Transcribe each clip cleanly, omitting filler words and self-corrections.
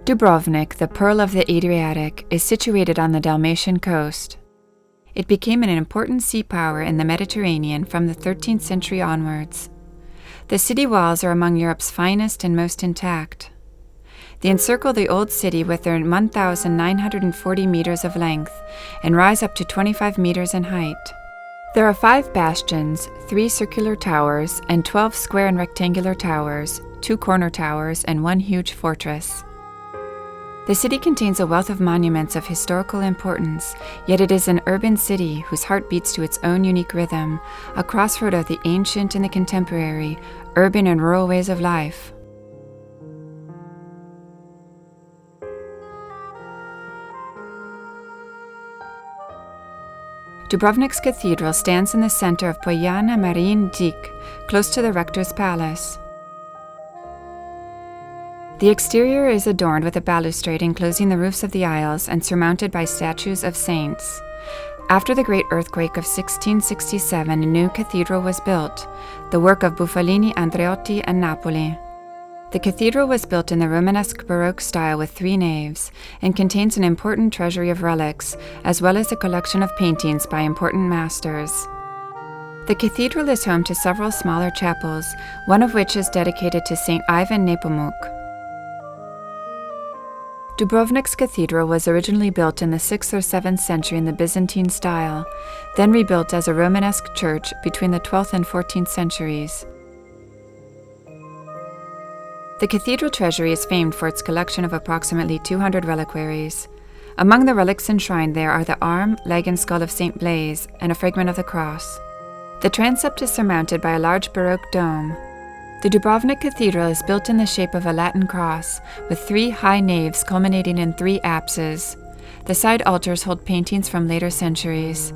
Dubrovnik, the pearl of the Adriatic, is situated on the Dalmatian coast. It became an important sea power in the Mediterranean from the 13th century onwards. The city walls are among Europe's finest and most intact. They encircle the old city with their 1,940 meters of length and rise up to 25 meters in height. There are 5 bastions, 3 circular towers, and 12 square and rectangular towers, 2 corner towers, and 1 huge fortress. The city contains a wealth of monuments of historical importance, yet it is an urban city whose heart beats to its own unique rhythm, a crossroad of the ancient and the contemporary, urban and rural ways of life. Dubrovnik's cathedral stands in the center of Poiana Marin Dik, close to the rector's palace. The exterior is adorned with a balustrade enclosing the roofs of the aisles and surmounted by statues of saints. After the great earthquake of 1667, a new cathedral was built, the work of Bufalini, Andreotti, and Napoli. The cathedral was built in the Romanesque Baroque style with 3 naves and contains an important treasury of relics, as well as a collection of paintings by important masters. The cathedral is home to several smaller chapels, one of which is dedicated to St. Ivan Nepomuk. Dubrovnik's cathedral was originally built in the 6th or 7th century in the Byzantine style, then rebuilt as a Romanesque church between the 12th and 14th centuries. The cathedral treasury is famed for its collection of approximately 200 reliquaries. Among the relics enshrined there are the arm, leg, and skull of St. Blaise and a fragment of the cross. The transept is surmounted by a large Baroque dome. The Dubrovnik Cathedral is built in the shape of a Latin cross, with 3 high naves culminating in 3 apses. The side altars hold paintings from later centuries.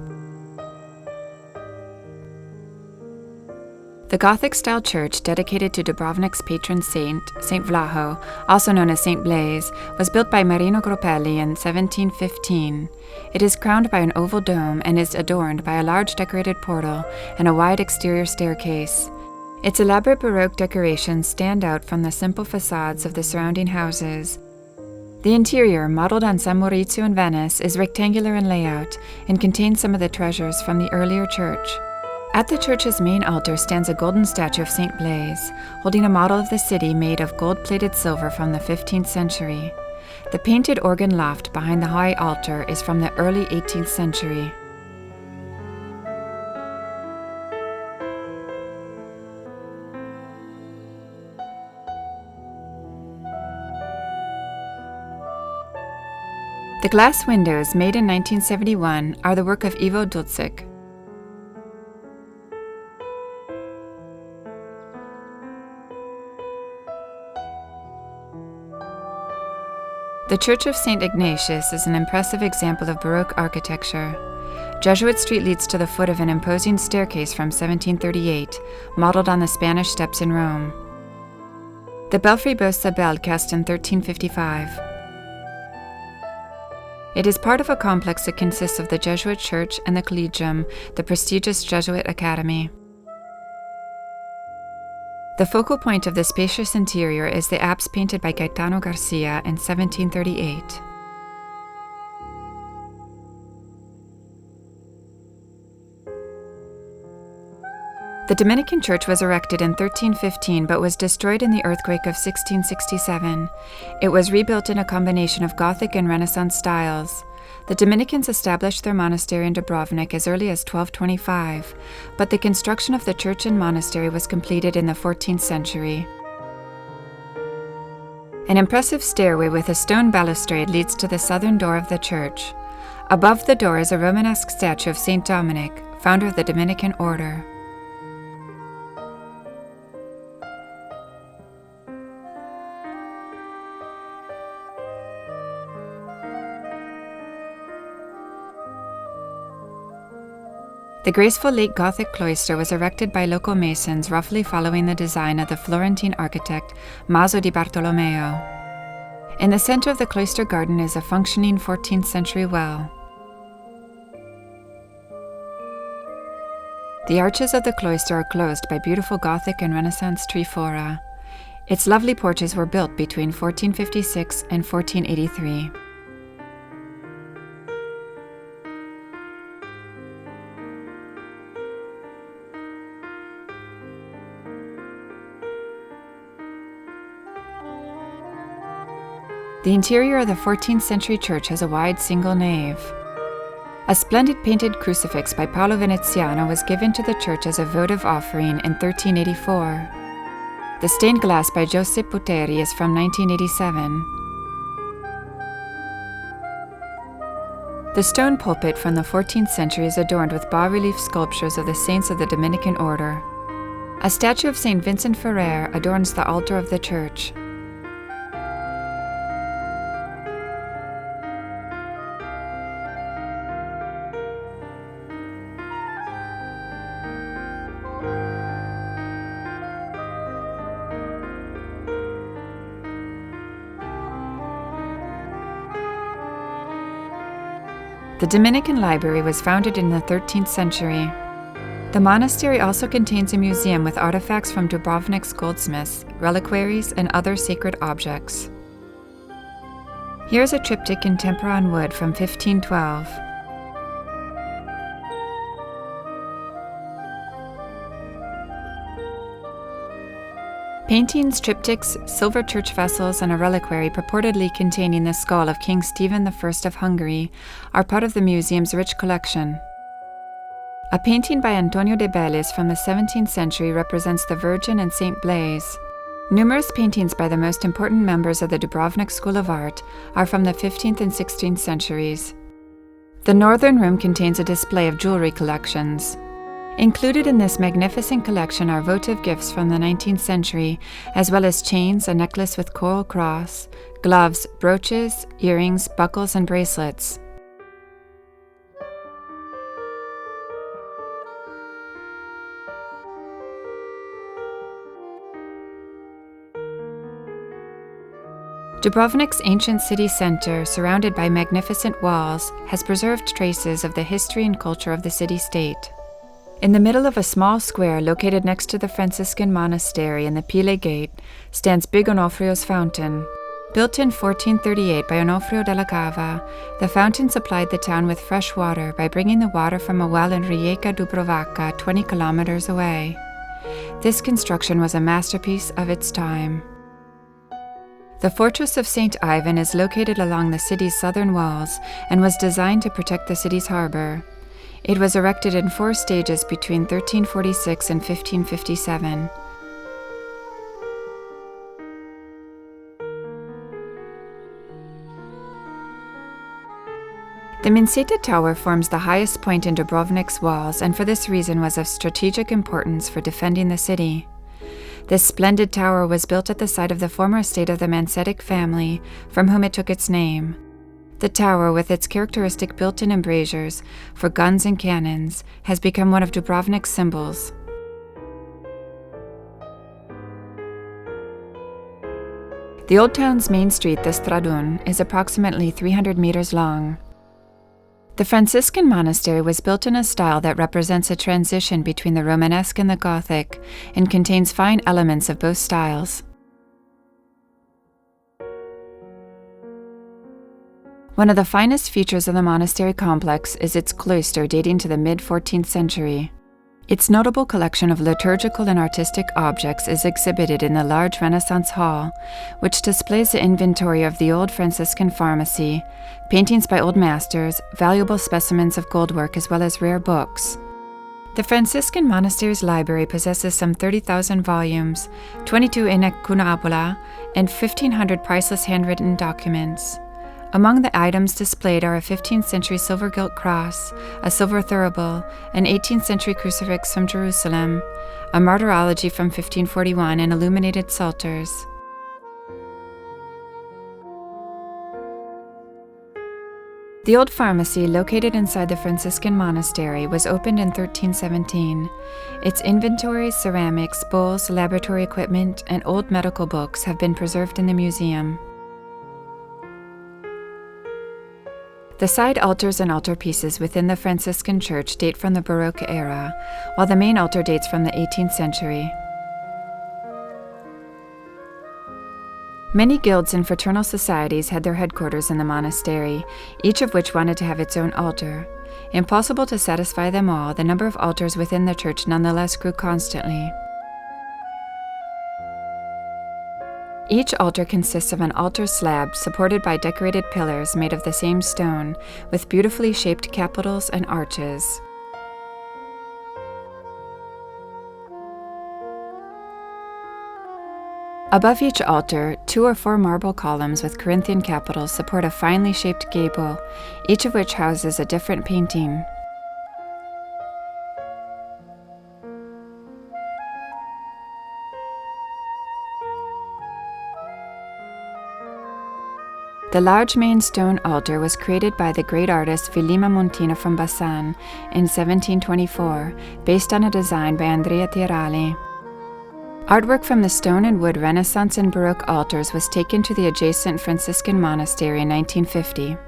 The Gothic-style church, dedicated to Dubrovnik's patron saint, St. Vlaho, also known as St. Blaise, was built by Marino Gropelli in 1715. It is crowned by an oval dome and is adorned by a large decorated portal and a wide exterior staircase. Its elaborate Baroque decorations stand out from the simple facades of the surrounding houses. The interior, modeled on San Maurizio in Venice, is rectangular in layout and contains some of the treasures from the earlier church. At the church's main altar stands a golden statue of St. Blaise, holding a model of the city made of gold-plated silver from the 15th century. The painted organ loft behind the high altar is from the early 18th century. The glass windows, made in 1971, are the work of Ivo Dulcik. The Church of St. Ignatius is an impressive example of Baroque architecture. Jesuit Street leads to the foot of an imposing staircase from 1738, modeled on the Spanish steps in Rome. The belfry boasts a bell cast in 1355. It is part of a complex that consists of the Jesuit Church and the Collegium, the prestigious Jesuit Academy. The focal point of the spacious interior is the apse painted by Gaetano Garcia in 1738. The Dominican Church was erected in 1315 but was destroyed in the earthquake of 1667. It was rebuilt in a combination of Gothic and Renaissance styles. The Dominicans established their monastery in Dubrovnik as early as 1225, but the construction of the church and monastery was completed in the 14th century. An impressive stairway with a stone balustrade leads to the southern door of the church. Above the door is a Romanesque statue of Saint Dominic, founder of the Dominican order. The graceful late Gothic cloister was erected by local masons roughly following the design of the Florentine architect Maso di Bartolomeo. In the center of the cloister garden is a functioning 14th century well. The arches of the cloister are closed by beautiful Gothic and Renaissance trifora. Its lovely porches were built between 1456 and 1483. The interior of the 14th century church has a wide single nave. A splendid painted crucifix by Paolo Veneziano was given to the church as a votive offering in 1384. The stained glass by Giuseppe Buteri is from 1987. The stone pulpit from the 14th century is adorned with bas-relief sculptures of the saints of the Dominican order. A statue of Saint Vincent Ferrer adorns the altar of the church. The Dominican Library was founded in the 13th century. The monastery also contains a museum with artifacts from Dubrovnik's goldsmiths, reliquaries, and other sacred objects. Here's a triptych in tempera on wood from 1512. Paintings, triptychs, silver church vessels, and a reliquary purportedly containing the skull of King Stephen I of Hungary are part of the museum's rich collection. A painting by Antonio de Bellis from the 17th century represents the Virgin and Saint Blaise. Numerous paintings by the most important members of the Dubrovnik School of Art are from the 15th and 16th centuries. The northern room contains a display of jewelry collections. Included in this magnificent collection are votive gifts from the 19th century, as well as chains, a necklace with coral cross, gloves, brooches, earrings, buckles, and bracelets. Dubrovnik's ancient city center, surrounded by magnificent walls, has preserved traces of the history and culture of the city-state. In the middle of a small square located next to the Franciscan Monastery and the Pile Gate stands Big Onofrio's Fountain. Built in 1438 by Onofrio della Cava, the fountain supplied the town with fresh water by bringing the water from a well in Rijeka Dubrovaca 20 kilometers away. This construction was a masterpiece of its time. The Fortress of St. Ivan is located along the city's southern walls and was designed to protect the city's harbor. It was erected in 4 stages between 1346 and 1557. The Minseta Tower forms the highest point in Dubrovnik's walls and for this reason was of strategic importance for defending the city. This splendid tower was built at the site of the former estate of the Mancetic family, from whom it took its name. The tower, with its characteristic built-in embrasures for guns and cannons, has become one of Dubrovnik's symbols. The old town's main street, the Stradun, is approximately 300 meters long. The Franciscan Monastery was built in a style that represents a transition between the Romanesque and the Gothic, and contains fine elements of both styles. One of the finest features of the monastery complex is its cloister dating to the mid-14th century. Its notable collection of liturgical and artistic objects is exhibited in the large Renaissance hall, which displays the inventory of the old Franciscan pharmacy, paintings by old masters, valuable specimens of goldwork, as well as rare books. The Franciscan Monastery's library possesses some 30,000 volumes, 22 incunabula, and 1,500 priceless handwritten documents. Among the items displayed are a 15th century silver gilt cross, a silver thurible, an 18th century crucifix from Jerusalem, a martyrology from 1541, and illuminated psalters. The old pharmacy, located inside the Franciscan Monastery, was opened in 1317. Its inventories, ceramics, bowls, laboratory equipment, and old medical books have been preserved in the museum. The side altars and altarpieces within the Franciscan church date from the Baroque era, while the main altar dates from the 18th century. Many guilds and fraternal societies had their headquarters in the monastery, each of which wanted to have its own altar. Impossible to satisfy them all, the number of altars within the church nonetheless grew constantly. Each altar consists of an altar slab supported by decorated pillars made of the same stone, with beautifully shaped capitals and arches. Above each altar, 2 or 4 marble columns with Corinthian capitals support a finely shaped gable, each of which houses a different painting. The large main stone altar was created by the great artist Filima Montina from Bassan in 1724, based on a design by Andrea Tirali. Artwork from the stone and wood Renaissance and Baroque altars was taken to the adjacent Franciscan Monastery in 1950.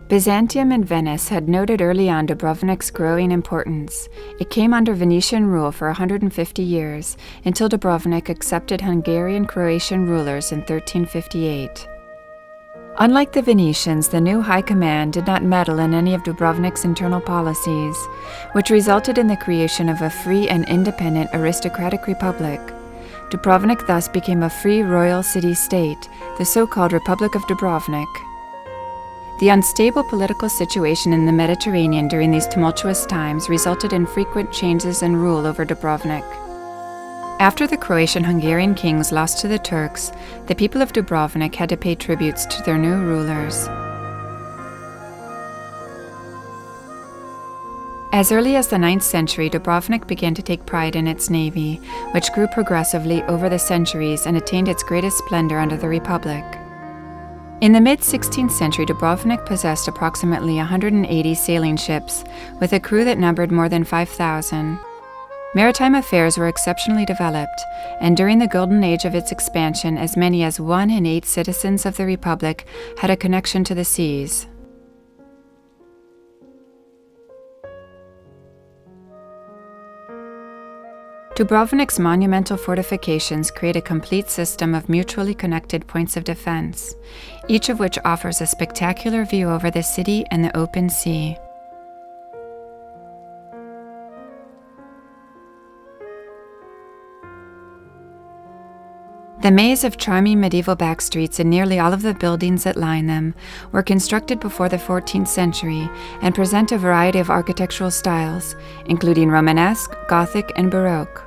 Byzantium and Venice had noted early on Dubrovnik's growing importance. It came under Venetian rule for 150 years, until Dubrovnik accepted Hungarian-Croatian rulers in 1358. Unlike the Venetians, the new high command did not meddle in any of Dubrovnik's internal policies, which resulted in the creation of a free and independent aristocratic republic. Dubrovnik thus became a free royal city-state, the so-called Republic of Dubrovnik. The unstable political situation in the Mediterranean during these tumultuous times resulted in frequent changes in rule over Dubrovnik. After the Croatian-Hungarian kings lost to the Turks, the people of Dubrovnik had to pay tributes to their new rulers. As early as the 9th century, Dubrovnik began to take pride in its navy, which grew progressively over the centuries and attained its greatest splendor under the Republic. In the mid-16th century, Dubrovnik possessed approximately 180 sailing ships, with a crew that numbered more than 5,000. Maritime affairs were exceptionally developed, and during the golden age of its expansion, as many as 1 in 8 citizens of the Republic had a connection to the seas. Dubrovnik's monumental fortifications create a complete system of mutually connected points of defense, each of which offers a spectacular view over the city and the open sea. The maze of charming medieval back streets and nearly all of the buildings that line them were constructed before the 14th century and present a variety of architectural styles, including Romanesque, Gothic, and Baroque.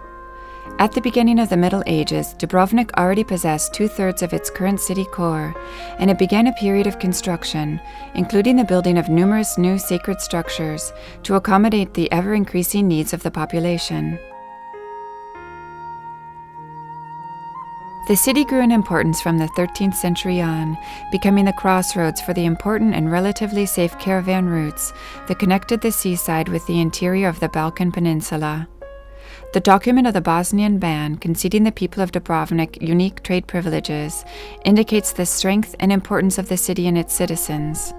At the beginning of the Middle Ages, Dubrovnik already possessed 2/3 of its current city core, and it began a period of construction, including the building of numerous new sacred structures to accommodate the ever-increasing needs of the population. The city grew in importance from the 13th century on, becoming the crossroads for the important and relatively safe caravan routes that connected the seaside with the interior of the Balkan Peninsula. The document of the Bosnian Ban, conceding the people of Dubrovnik unique trade privileges, indicates the strength and importance of the city and its citizens.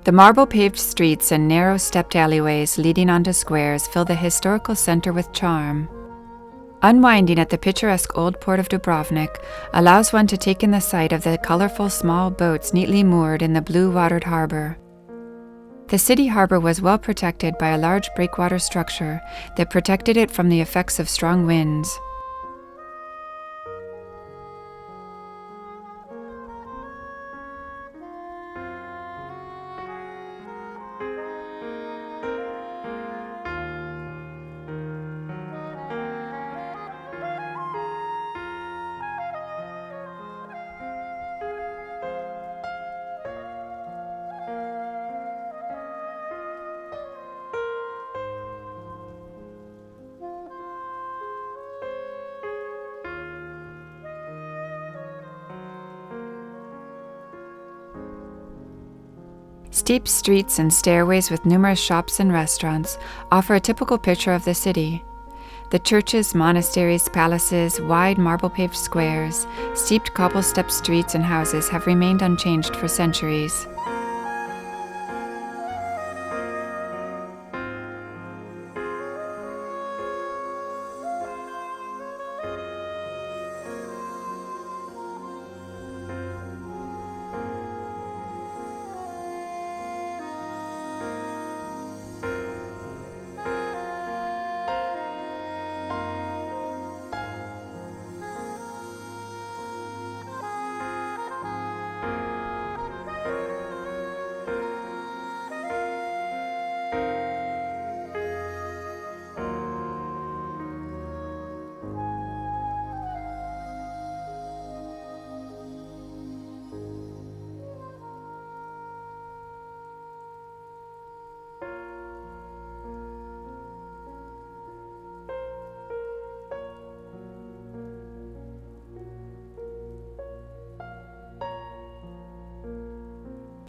The marble-paved streets and narrow stepped alleyways leading onto squares fill the historical center with charm. Unwinding at the picturesque old port of Dubrovnik allows one to take in the sight of the colorful small boats neatly moored in the blue-watered harbor. The city harbor was well protected by a large breakwater structure that protected it from the effects of strong winds. Steep streets and stairways with numerous shops and restaurants offer a typical picture of the city. The churches, monasteries, palaces, wide marble-paved squares, steeped cobble-step streets and houses have remained unchanged for centuries.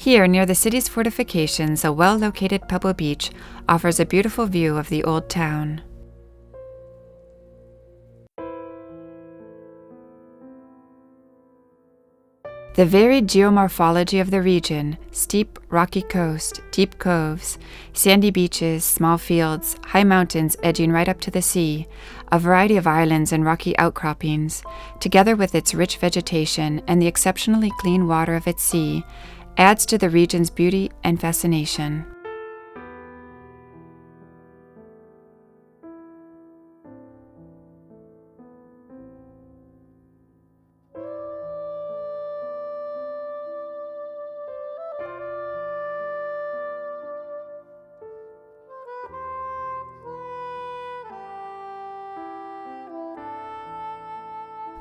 Here, near the city's fortifications, a well-located pebble beach offers a beautiful view of the old town. The varied geomorphology of the region, steep, rocky coast, deep coves, sandy beaches, small fields, high mountains edging right up to the sea, a variety of islands and rocky outcroppings, together with its rich vegetation and the exceptionally clean water of its sea, adds to the region's beauty and fascination.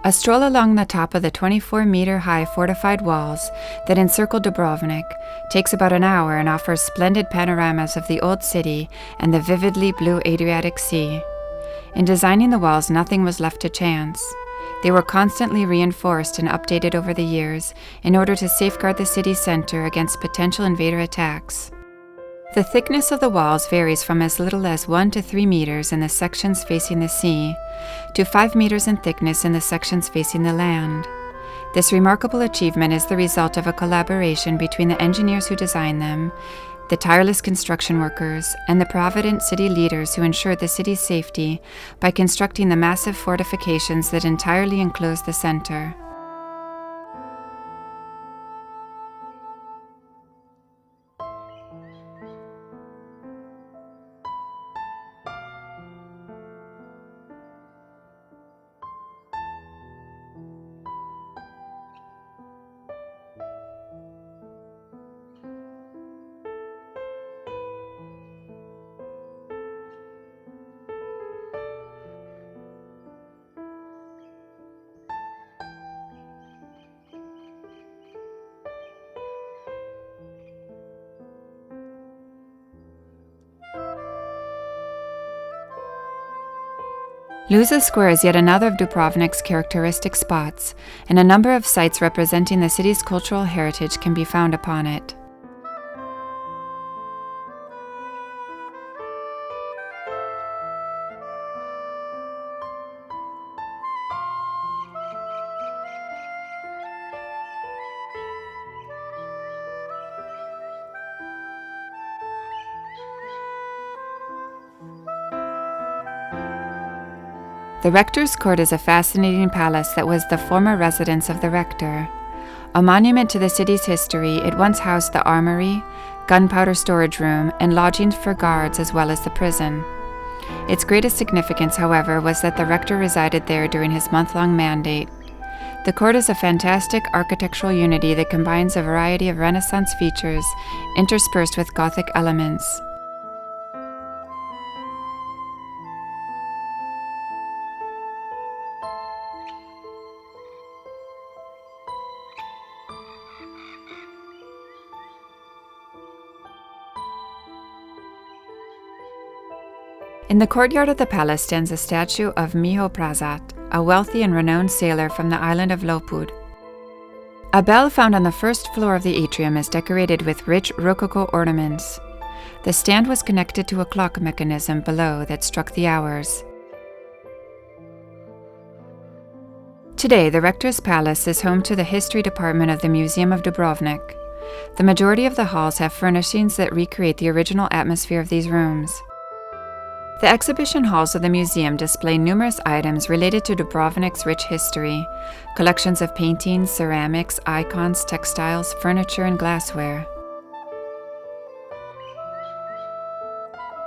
A stroll along the top of the 24-meter-high fortified walls that encircle Dubrovnik takes about an hour and offers splendid panoramas of the old city and the vividly blue Adriatic Sea. In designing the walls, nothing was left to chance. They were constantly reinforced and updated over the years in order to safeguard the city center against potential invader attacks. The thickness of the walls varies from as little as 1 to 3 meters in the sections facing the sea, to 5 meters in thickness in the sections facing the land. This remarkable achievement is the result of a collaboration between the engineers who designed them, the tireless construction workers, and the provident city leaders who ensured the city's safety by constructing the massive fortifications that entirely enclose the center. Luza Square is yet another of Dubrovnik's characteristic spots, and a number of sites representing the city's cultural heritage can be found upon it. The Rector's Court is a fascinating palace that was the former residence of the Rector. A monument to the city's history, it once housed the armory, gunpowder storage room, and lodgings for guards as well as the prison. Its greatest significance, however, was that the Rector resided there during his month-long mandate. The court is a fantastic architectural unity that combines a variety of Renaissance features interspersed with Gothic elements. In the courtyard of the palace stands a statue of Miho Prazat, a wealthy and renowned sailor from the island of Lopud. A bell found on the first floor of the atrium is decorated with rich Rococo ornaments. The stand was connected to a clock mechanism below that struck the hours. Today, the Rector's Palace is home to the History Department of the Museum of Dubrovnik. The majority of the halls have furnishings that recreate the original atmosphere of these rooms. The exhibition halls of the museum display numerous items related to Dubrovnik's rich history, collections of paintings, ceramics, icons, textiles, furniture, and glassware,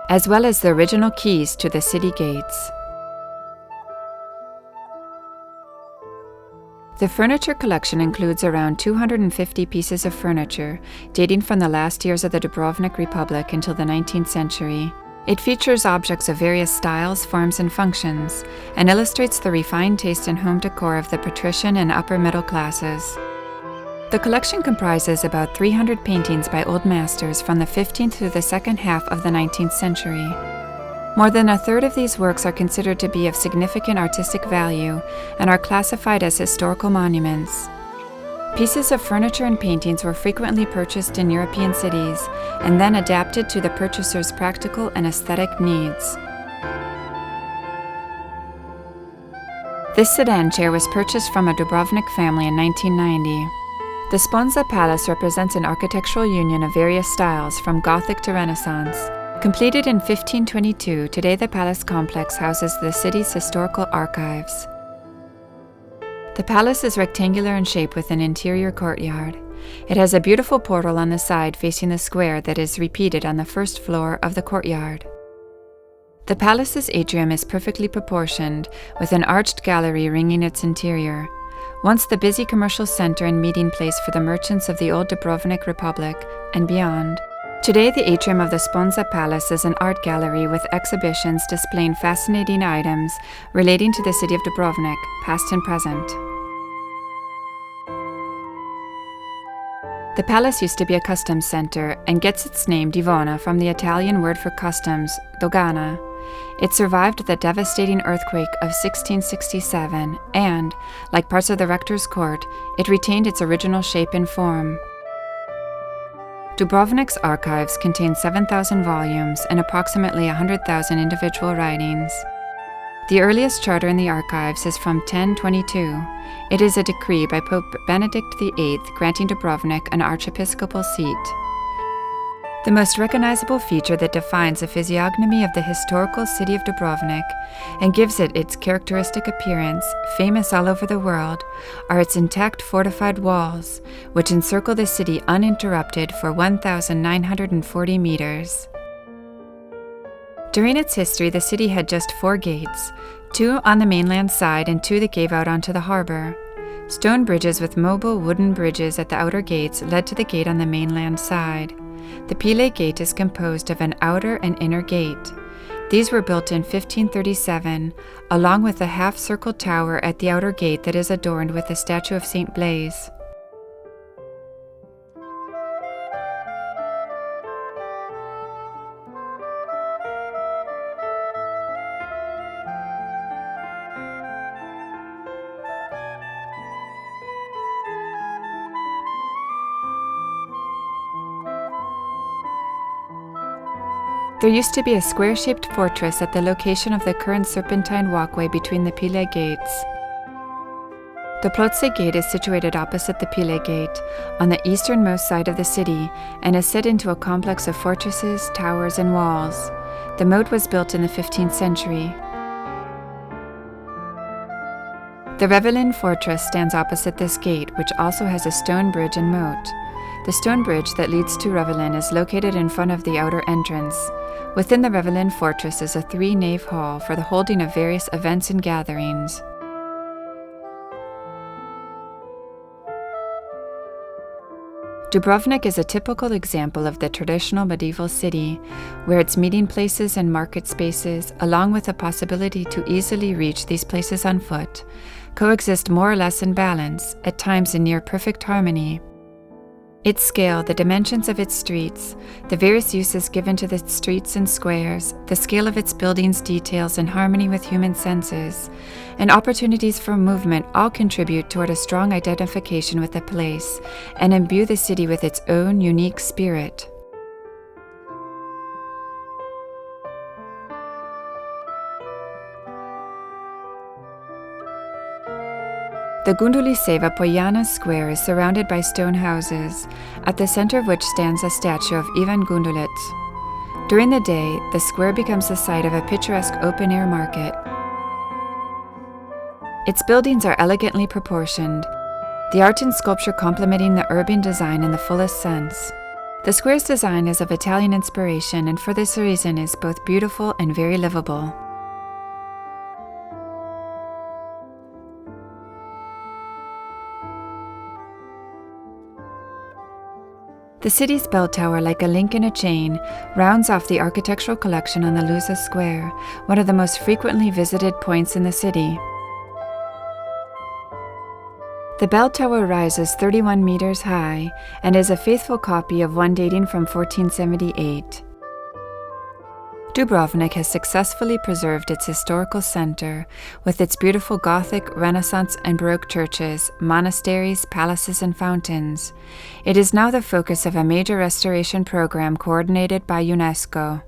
as well as the original keys to the city gates. The furniture collection includes around 250 pieces of furniture, dating from the last years of the Dubrovnik Republic until the 19th century. It features objects of various styles, forms, and functions, and illustrates the refined taste and home decor of the patrician and upper middle classes. The collection comprises about 300 paintings by old masters from the 15th through the second half of the 19th century. More than a third of these works are considered to be of significant artistic value and are classified as historical monuments. Pieces of furniture and paintings were frequently purchased in European cities and then adapted to the purchaser's practical and aesthetic needs. This sedan chair was purchased from a Dubrovnik family in 1990. The Sponza Palace represents an architectural union of various styles from Gothic to Renaissance. Completed in 1522, today the palace complex houses the city's historical archives. The palace is rectangular in shape with an interior courtyard. It has a beautiful portal on the side facing the square that is repeated on the first floor of the courtyard. The palace's atrium is perfectly proportioned, with an arched gallery ringing its interior. Once the busy commercial center and meeting place for the merchants of the old Dubrovnik Republic and beyond. Today, the atrium of the Sponza Palace is an art gallery with exhibitions displaying fascinating items relating to the city of Dubrovnik, past and present. The palace used to be a customs center and gets its name Divona from the Italian word for customs, dogana. It survived the devastating earthquake of 1667 and, like parts of the Rector's court, it retained its original shape and form. Dubrovnik's archives contain 7,000 volumes and approximately 100,000 individual writings. The earliest charter in the archives is from 1022. It is a decree by Pope Benedict VIII granting Dubrovnik an archiepiscopal seat. The most recognizable feature that defines the physiognomy of the historical city of Dubrovnik and gives it its characteristic appearance, famous all over the world, are its intact fortified walls, which encircle the city uninterrupted for 1,940 meters. During its history, the city had just 4 gates, 2 on the mainland side and 2 that gave out onto the harbor. Stone bridges with mobile wooden bridges at the outer gates led to the gate on the mainland side. The Pile Gate is composed of an outer and inner gate. These were built in 1537, along with a half-circle tower at the outer gate that is adorned with a statue of Saint Blaise. There used to be a square-shaped fortress at the location of the current serpentine walkway between the Pile Gates. The Plotze Gate is situated opposite the Pile Gate, on the easternmost side of the city, and is set into a complex of fortresses, towers, and walls. The moat was built in the 15th century. The Revelin Fortress stands opposite this gate, which also has a stone bridge and moat. The stone bridge that leads to Revelin is located in front of the outer entrance. Within the Revelin Fortress is a 3-nave hall for the holding of various events and gatherings. Dubrovnik is a typical example of the traditional medieval city, where its meeting places and market spaces, along with the possibility to easily reach these places on foot, coexist more or less in balance, at times in near-perfect harmony. Its scale, the dimensions of its streets, the various uses given to the streets and squares, the scale of its buildings' details in harmony with human senses, and opportunities for movement all contribute toward a strong identification with the place and imbue the city with its own unique spirit. The Gunduliseva Poiana Square is surrounded by stone houses, at the center of which stands a statue of Ivan Gundulic. During the day, the square becomes the site of a picturesque open-air market. Its buildings are elegantly proportioned, the art and sculpture complementing the urban design in the fullest sense. The square's design is of Italian inspiration and for this reason is both beautiful and very livable. The city's bell tower, like a link in a chain, rounds off the architectural collection on the Luza Square, one of the most frequently visited points in the city. The bell tower rises 31 meters high and is a faithful copy of one dating from 1478. Dubrovnik has successfully preserved its historical center with its beautiful Gothic, Renaissance, and Baroque churches, monasteries, palaces, and fountains. It is now the focus of a major restoration program coordinated by UNESCO.